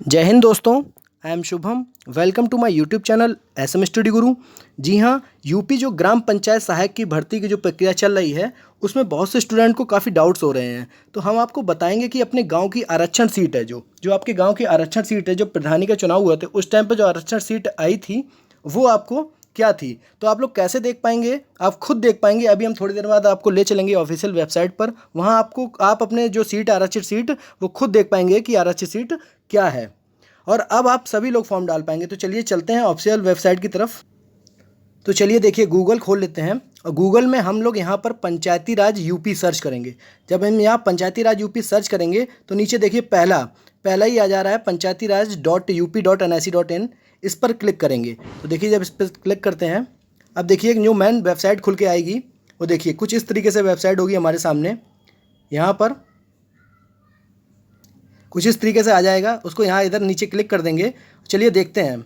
जय हिंद दोस्तों। I am Shubham. Welcome to my YouTube channel SM study guru. जी हाँ, यूपी जो ग्राम पंचायत सहायक की भर्ती की जो प्रक्रिया चल रही है उसमें बहुत से स्टूडेंट को काफ़ी डाउट्स हो रहे हैं। तो हम आपको बताएंगे कि अपने गांव की आरक्षण सीट है जो आपके गांव की आरक्षण सीट है, जो प्रधानी का चुनाव हुआ था उस टाइम पर जो आरक्षण सीट आई थी वो आपको क्या थी। तो आप लोग कैसे देख पाएंगे, आप खुद देख पाएंगे। अभी हम थोड़ी देर बाद आपको ले चलेंगे ऑफिशियल वेबसाइट पर, वहाँ आप अपने जो सीट आरक्षित सीट वो खुद देख पाएंगे कि आरक्षित सीट क्या है। और अब आप सभी लोग फॉर्म डाल पाएंगे। तो चलिए चलते हैं ऑफिशियल वेबसाइट की तरफ। तो चलिए देखिए, गूगल खोल लेते हैं और गूगल में हम लोग यहाँ पर पंचायती राज यूपी सर्च करेंगे। जब हम यहाँ पंचायती राज यूपी सर्च करेंगे तो नीचे देखिए पहला ही आ जा रहा है panchayati-raj.up.nic.in। इस पर क्लिक करेंगे तो देखिए जब इस पर क्लिक करते हैं, अब देखिए एक न्यू मैन वेबसाइट खुल के आएगी। वो देखिए कुछ इस तरीके से वेबसाइट होगी हमारे सामने। यहाँ पर कुछ इस तरीके से आ जाएगा, उसको यहाँ इधर नीचे क्लिक कर देंगे। चलिए देखते हैं।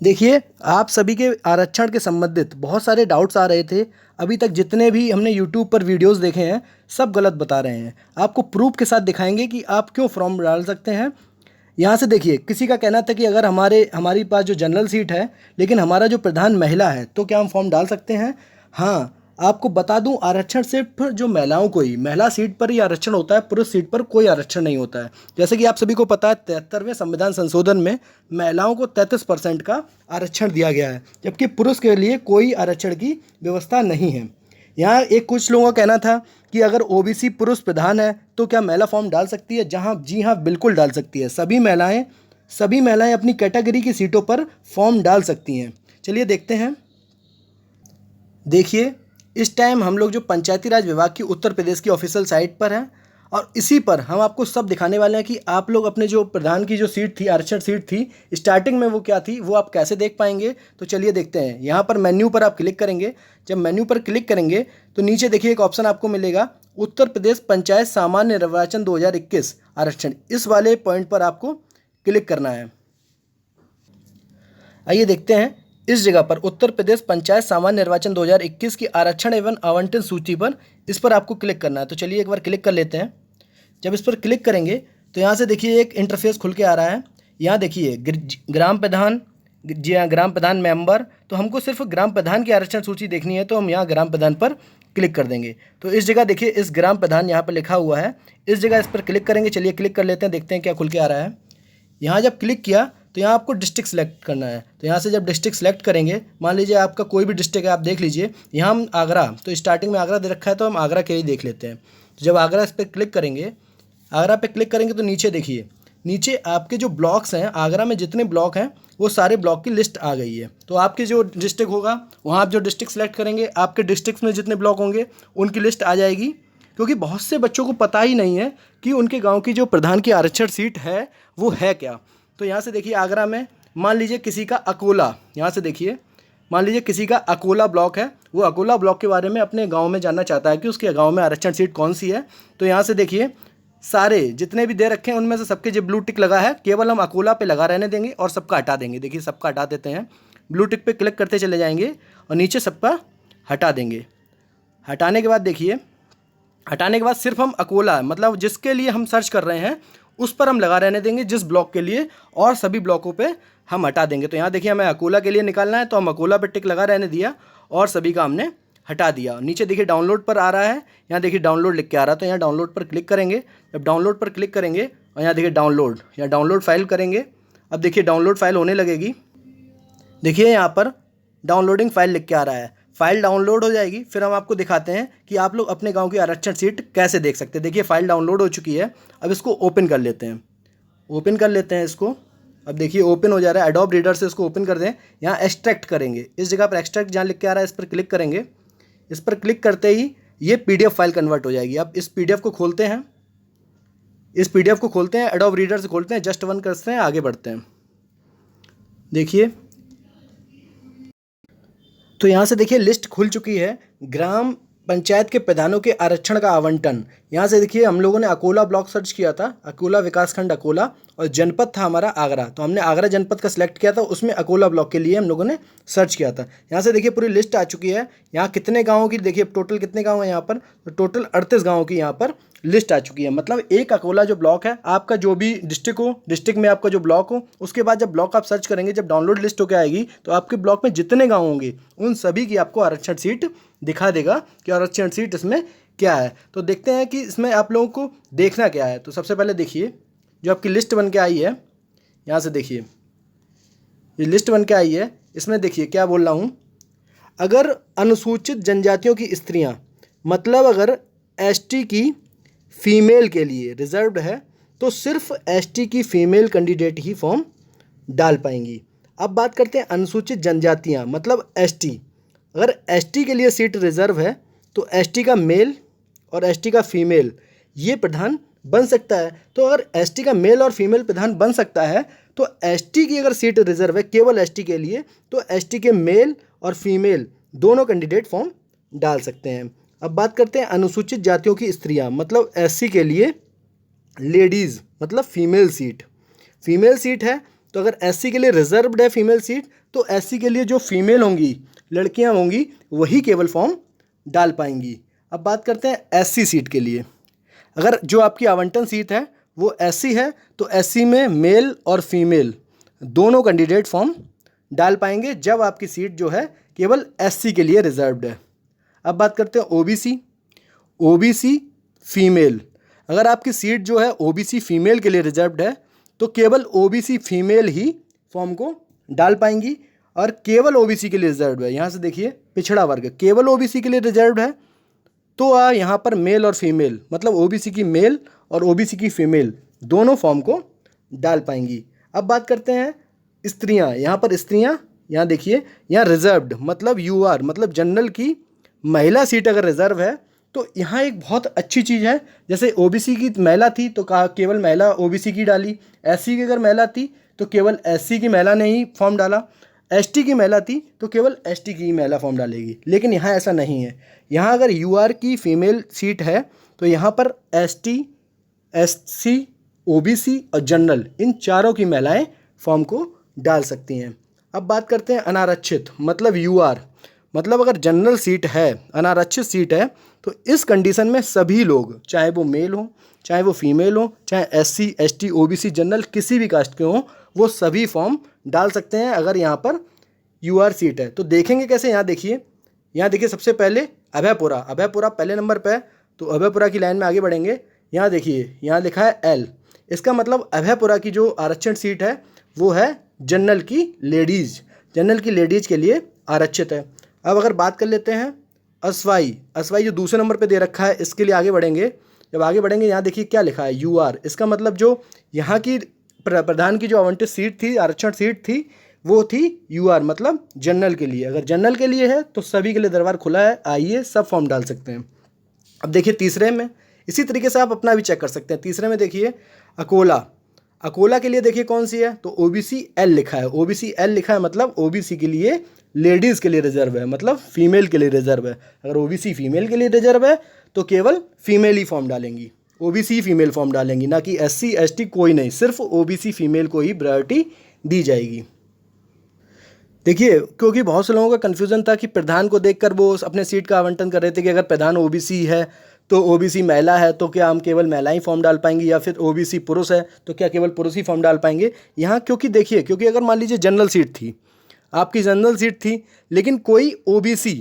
देखिए आप सभी के आरक्षण के संबंधित बहुत सारे डाउट्स आ रहे थे। अभी तक जितने भी हमने यूट्यूब पर वीडियोस देखे हैं सब गलत बता रहे हैं। आपको प्रूफ के साथ दिखाएंगे कि आप क्यों फॉर्म डाल सकते हैं। यहाँ से देखिए, किसी का कहना था कि अगर हमारी पास जो जनरल सीट है लेकिन हमारा जो प्रधान महिला है तो क्या हम फॉर्म डाल सकते हैं। हाँ, आपको बता दूं, आरक्षण सिर्फ जो महिलाओं को ही, महिला सीट पर ही आरक्षण होता है, पुरुष सीट पर कोई आरक्षण नहीं होता है। जैसे कि आप सभी को पता है 73वें संविधान संशोधन में महिलाओं को 33% का आरक्षण दिया गया है, जबकि पुरुष के लिए कोई आरक्षण की व्यवस्था नहीं है। यहाँ कुछ लोगों का कहना था कि अगर ओबीसी पुरुष प्रधान है तो क्या महिला फॉर्म डाल सकती है। जी हाँ, बिल्कुल डाल सकती है। सभी महिलाएं अपनी कैटेगरी की सीटों पर फॉर्म डाल सकती हैं। चलिए देखते हैं। देखिए इस टाइम हम लोग जो पंचायती राज विभाग की उत्तर प्रदेश की ऑफिशियल साइट पर हैं और इसी पर हम आपको सब दिखाने वाले हैं कि आप लोग अपने जो प्रधान की जो सीट थी, आरक्षण सीट थी, स्टार्टिंग में वो क्या थी वो आप कैसे देख पाएंगे। तो चलिए देखते हैं। यहाँ पर मेन्यू पर आप क्लिक करेंगे। जब मेन्यू पर क्लिक करेंगे तो नीचे देखिए एक ऑप्शन आपको मिलेगा, उत्तर प्रदेश पंचायत सामान्य निर्वाचन 2021 आरक्षण। इस वाले पॉइंट पर आपको क्लिक करना है। आइए देखते हैं। इस जगह पर उत्तर प्रदेश पंचायत सामान्य निर्वाचन 2021 की आरक्षण एवं आवंटन सूची पर इस पर आपको क्लिक करना है। तो चलिए एक बार क्लिक कर लेते हैं। जब इस पर क्लिक करेंगे तो यहाँ से देखिए एक इंटरफेस खुल के आ रहा है। यहाँ देखिए ग्राम प्रधान, जी हाँ, ग्राम प्रधान मेंबर। तो हमको सिर्फ ग्राम प्रधान की आरक्षण सूची देखनी है तो हम यहाँ ग्राम प्रधान पर क्लिक कर देंगे। तो इस जगह देखिए इस ग्राम प्रधान यहाँ पर लिखा हुआ है, इस जगह इस पर क्लिक करेंगे। चलिए क्लिक कर लेते हैं, देखते हैं क्या खुल के आ रहा है। यहाँ जब क्लिक किया तो यहाँ आपको डिस्ट्रिक्ट सेलेक्ट करना है। तो यहाँ से जब डिस्ट्रिक्ट सेलेक्ट करेंगे, मान लीजिए आपका कोई भी डिस्ट्रिक्ट है, आप देख लीजिए। यहाँ हम आगरा, तो स्टार्टिंग में आगरा दे रखा है तो हम आगरा के ही देख लेते हैं। तो जब आगरा इस पर क्लिक करेंगे, आगरा पे क्लिक करेंगे तो नीचे देखिए, नीचे आपके जो ब्लॉक्स हैं, आगरा में जितने ब्लॉक हैं वो सारे ब्लॉक की लिस्ट आ गई है। तो आपके जो डिस्ट्रिक्ट होगा वहाँ आप जो डिस्ट्रिक्ट सेलेक्ट करेंगे, आपके डिस्ट्रिक्ट में जितने ब्लॉक होंगे उनकी लिस्ट आ जाएगी। क्योंकि बहुत से बच्चों को पता ही नहीं है कि उनके गाँव की जो प्रधान की आरक्षण सीट है वो है क्या। तो यहाँ से देखिए आगरा में मान लीजिए किसी का अकोला, यहाँ से देखिए मान लीजिए किसी का अकोला ब्लॉक है, वो अकोला ब्लॉक के बारे में अपने गांव में जानना चाहता है कि उसके गांव में आरक्षण सीट कौन सी है। तो यहाँ से देखिए सारे जितने भी दे रखे हैं उनमें से सबके जो ब्लू टिक लगा है, केवल हम अकोला पे लगा रहने देंगे और सबका हटा देंगे। देखिए सबका हटा देते हैं, ब्लू टिक पे क्लिक करते चले जाएंगे और नीचे सबका हटा देंगे। हटाने के बाद देखिए, हटाने के बाद सिर्फ हम अकोला, मतलब जिसके लिए हम सर्च कर रहे हैं उस पर हम लगा रहने देंगे, जिस ब्लॉक के लिए, और सभी ब्लॉकों पे हम हटा देंगे। तो यहाँ देखिए हमें अकोला के लिए निकालना है तो हम अकोला पे टिक लगा रहने दिया और सभी का हमने हटा दिया। नीचे देखिए डाउनलोड पर आ रहा है, यहाँ देखिए डाउनलोड लिख के आ रहा है। तो यहाँ डाउनलोड पर क्लिक करेंगे। जब डाउनलोड पर क्लिक करेंगे और यहाँ देखिए डाउनलोड, यहाँ डाउनलोड फाइल करेंगे। अब देखिए डाउनलोड फाइल होने लगेगी। देखिए यहाँ पर डाउनलोडिंग फाइल लिख के आ रहा है, फाइल डाउनलोड हो जाएगी। फिर हम आपको दिखाते हैं कि आप लोग अपने गांव की आरक्षण सीट कैसे देख सकते हैं। देखिए फाइल डाउनलोड हो चुकी है। अब इसको ओपन कर लेते हैं, ओपन कर लेते हैं इसको। अब देखिए ओपन हो जा रहा है। एडोब रीडर से इसको ओपन कर दें। यहाँ एक्सट्रैक्ट करेंगे, इस जगह पर एक्सट्रैक्ट जहाँ लिख के आ रहा है इस पर क्लिक करेंगे। इस पर क्लिक करते ही ये PDF फाइल कन्वर्ट हो जाएगी। अब इस PDF को खोलते हैं, इस PDF को खोलते हैं, एडोब रीडर से खोलते हैं, जस्ट वन करते हैं, आगे बढ़ते हैं। देखिए तो यहाँ से देखिए लिस्ट खुल चुकी है, ग्राम पंचायत के प्रधानों के आरक्षण का आवंटन। यहाँ से देखिए हम लोगों ने अकोला ब्लॉक सर्च किया था, अकोला विकासखंड अकोला, और जनपद था हमारा आगरा। तो हमने आगरा जनपद का सिलेक्ट किया था, उसमें अकोला ब्लॉक के लिए हम लोगों ने सर्च किया था। यहाँ से देखिए पूरी लिस्ट आ चुकी है। यहाँ कितने गाँवों की, देखिए टोटल कितने गाँव हैं यहाँ पर, तो टोटल 38 गाँवों की यहाँ पर लिस्ट आ चुकी है। मतलब एक अकोला जो ब्लॉक है, आपका जो भी डिस्ट्रिक्ट हो, डिस्ट्रिक्ट में आपका जो ब्लॉक हो, उसके बाद जब ब्लॉक आप सर्च करेंगे, जब डाउनलोड लिस्ट होकर आएगी तो आपके ब्लॉक में जितने गाँव होंगे उन सभी की आपको आरक्षण सीट दिखा देगा कि आरक्षण सीट इसमें क्या है। तो देखते हैं कि इसमें आप लोगों को देखना क्या है। तो सबसे पहले देखिए जो आपकी लिस्ट बन के आई है, यहाँ से देखिए ये लिस्ट बन के आई है, इसमें देखिए क्या बोल रहा हूँ। अगर अनुसूचित जनजातियों की स्त्रियां, मतलब अगर एसटी की फीमेल के लिए रिजर्व्ड है तो सिर्फ एसटी की फीमेल कैंडिडेट ही फॉर्म डाल पाएंगी। अब बात करते हैं अनुसूचित जनजातियां, मतलब एसटी। अगर एसटी के लिए सीट रिजर्व है तो एसटी का मेल और एसटी का फीमेल ये प्रधान बन सकता है। तो अगर एसटी का मेल और फीमेल प्रधान बन सकता है तो एसटी की अगर सीट रिजर्व है केवल एसटी के लिए तो एसटी के मेल और फीमेल दोनों कैंडिडेट फॉर्म डाल सकते हैं। अब बात करते हैं अनुसूचित जातियों की स्त्रियां, मतलब एससी के लिए लेडीज़, मतलब फीमेल सीट। फीमेल सीट है तो अगर एससी के लिए रिजर्व्ड है फीमेल सीट तो एससी के लिए जो फीमेल होंगी, लड़कियां होंगी, वही केवल फॉर्म डाल पाएंगी। अब बात करते हैं एससी सीट के लिए। अगर जो आपकी आवंटन सीट है वो एससी है तो एससी में मेल और फीमेल दोनों कैंडिडेट फॉर्म डाल पाएंगे जब आपकी सीट जो है केवल एससी के लिए रिजर्व्ड है। अब बात करते हैं ओबीसी। ओबीसी फीमेल, अगर आपकी सीट जो है ओबीसी फीमेल के लिए रिजर्व्ड है तो केवल ओबीसी फीमेल ही फॉर्म को डाल पाएंगी और केवल ओबीसी के लिए रिजर्व्ड है। यहाँ से देखिए पिछड़ा वर्ग केवल ओबीसी के लिए रिजर्व्ड है तो यहाँ पर मेल और फीमेल, मतलब ओबीसी की मेल और ओबीसी की फीमेल दोनों फॉर्म को डाल पाएंगी। अब बात करते हैं स्त्रियां। यहाँ पर स्त्रियां, यहाँ देखिए यहाँ रिजर्व्ड मतलब यूआर, मतलब जनरल की महिला सीट अगर रिजर्व है तो यहाँ एक बहुत अच्छी चीज़ है। जैसे ओबीसी की महिला थी तो कहा केवल महिला ओबीसी की डाली, एससी की अगर महिला थी तो केवल एससी की महिला ने ही फॉर्म डाला, एसटी की महिला थी तो केवल एसटी की ही महिला फॉर्म डालेगी। लेकिन यहाँ ऐसा नहीं है। यहाँ अगर यूआर की फीमेल सीट है तो यहाँ पर एसटी, एससी, ओबीसी और जनरल इन चारों की महिलाएं फॉर्म को डाल सकती हैं। अब बात करते हैं अनारक्षित, मतलब यूआर, मतलब अगर जनरल सीट है, अनारक्षित सीट है तो इस कंडीशन में सभी लोग, चाहे वो मेल हो, चाहे वो फीमेल हो, चाहे एससी, एसटी, ओबीसी, जनरल किसी भी कास्ट के हों, वो सभी फॉर्म डाल सकते हैं अगर यहाँ पर यूआर सीट है। तो देखेंगे कैसे, यहाँ देखिए सबसे पहले अभयपुरा। अभयपुरा पहले नंबर पर है तो अभयपुरा की लाइन में आगे बढ़ेंगे। यहाँ देखिए यहाँ लिखा है एल, इसका मतलब अभयपुरा की जो आरक्षण सीट है वो है जनरल की लेडीज़, जनरल की लेडीज़ के लिए आरक्षित है। अब अगर बात कर लेते हैं असवाई, असवाई जो दूसरे नंबर पे दे रखा है इसके लिए आगे बढ़ेंगे। जब आगे बढ़ेंगे यहाँ देखिए क्या लिखा है यूआर, इसका मतलब जो यहाँ की प्रधान की जो आवंटित सीट थी, आरक्षण सीट थी, वो थी यूआर, मतलब जनरल के लिए। अगर जनरल के लिए है तो सभी के लिए दरबार खुला है, आइए सब फॉर्म डाल सकते हैं। अब देखिए तीसरे में इसी तरीके से आप अपना भी चेक कर सकते हैं। तीसरे में देखिए अकोला, अकोला के लिए देखिए कौन सी है तो ओबीसी एल लिखा है। ओबीसी एल लिखा है मतलब ओबीसी के लिए लेडीज़ के लिए रिजर्व है, मतलब फीमेल के लिए रिजर्व है। अगर ओबीसी फीमेल के लिए रिजर्व है तो केवल फीमेल ही फॉर्म डालेंगी, ओबीसी फीमेल फॉर्म डालेंगी, ना कि एससी एसटी कोई नहीं, सिर्फ ओबीसी फीमेल को ही प्रायोरिटी दी जाएगी। देखिए क्योंकि बहुत से लोगों का कन्फ्यूज़न था कि प्रधान को देखकर वो अपने सीट का आवंटन कर रहे थे कि अगर प्रधान ओबीसी है तो ओबीसी महिला है तो क्या हम केवल महिला ही फॉर्म डाल पाएंगे, या फिर ओबीसी पुरुष है तो क्या केवल पुरुष ही फॉर्म डाल पाएंगे। यहाँ क्योंकि देखिए, क्योंकि अगर मान लीजिए जनरल सीट थी, आपकी जनरल सीट थी, लेकिन कोई ओबीसी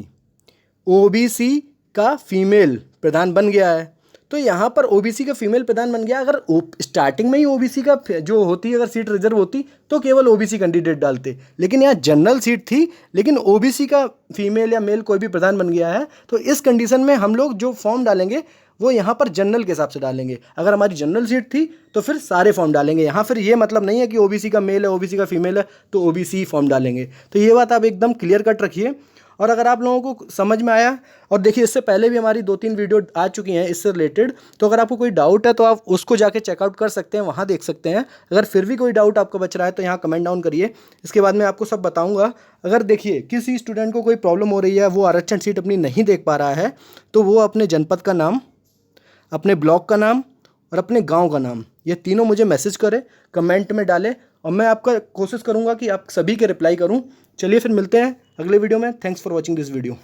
का फीमेल प्रधान बन गया है तो यहाँ पर ओबीसी का फीमेल प्रधान बन गया। अगर स्टार्टिंग में ही ओबीसी का जो होती अगर सीट रिजर्व होती तो केवल ओबीसी कैंडिडेट डालते, लेकिन यहाँ जनरल सीट थी लेकिन ओबीसी का फीमेल या मेल कोई भी प्रधान बन गया है तो इस कंडीशन में हम लोग जो फॉर्म डालेंगे वो यहाँ पर जनरल के हिसाब से डालेंगे। अगर हमारी जनरल सीट थी तो फिर सारे फॉर्म डालेंगे। यहाँ फिर ये मतलब नहीं है कि ओबीसी का मेल है, ओबीसी का फीमेल है तो ओबीसी ही फॉर्म डालेंगे। तो ये बात आप एकदम क्लियर कट रखिए। और अगर आप लोगों को समझ में आया, और देखिए इससे पहले भी हमारी 2-3 वीडियो आ चुकी हैं इससे रिलेटेड, तो अगर आपको कोई डाउट है तो आप उसको जाके चेकआउट कर सकते हैं, वहाँ देख सकते हैं। अगर फिर भी कोई डाउट आपका बच रहा है तो यहाँ कमेंट डाउन करिए, इसके बाद मैं आपको सब बताऊँगा। अगर देखिए किसी स्टूडेंट को कोई प्रॉब्लम हो रही है, वो आरक्षण सीट अपनी नहीं देख पा रहा है, तो वो अपने जनपद का नाम, अपने ब्लॉक का नाम और अपने गाँव का नाम, ये तीनों मुझे मैसेज करें, कमेंट में डालें और मैं आपका कोशिश करूँगा कि आप सभी के रिप्लाई करूँ। चलिए फिर मिलते हैं अगले वीडियो में। Thanks for watching this video.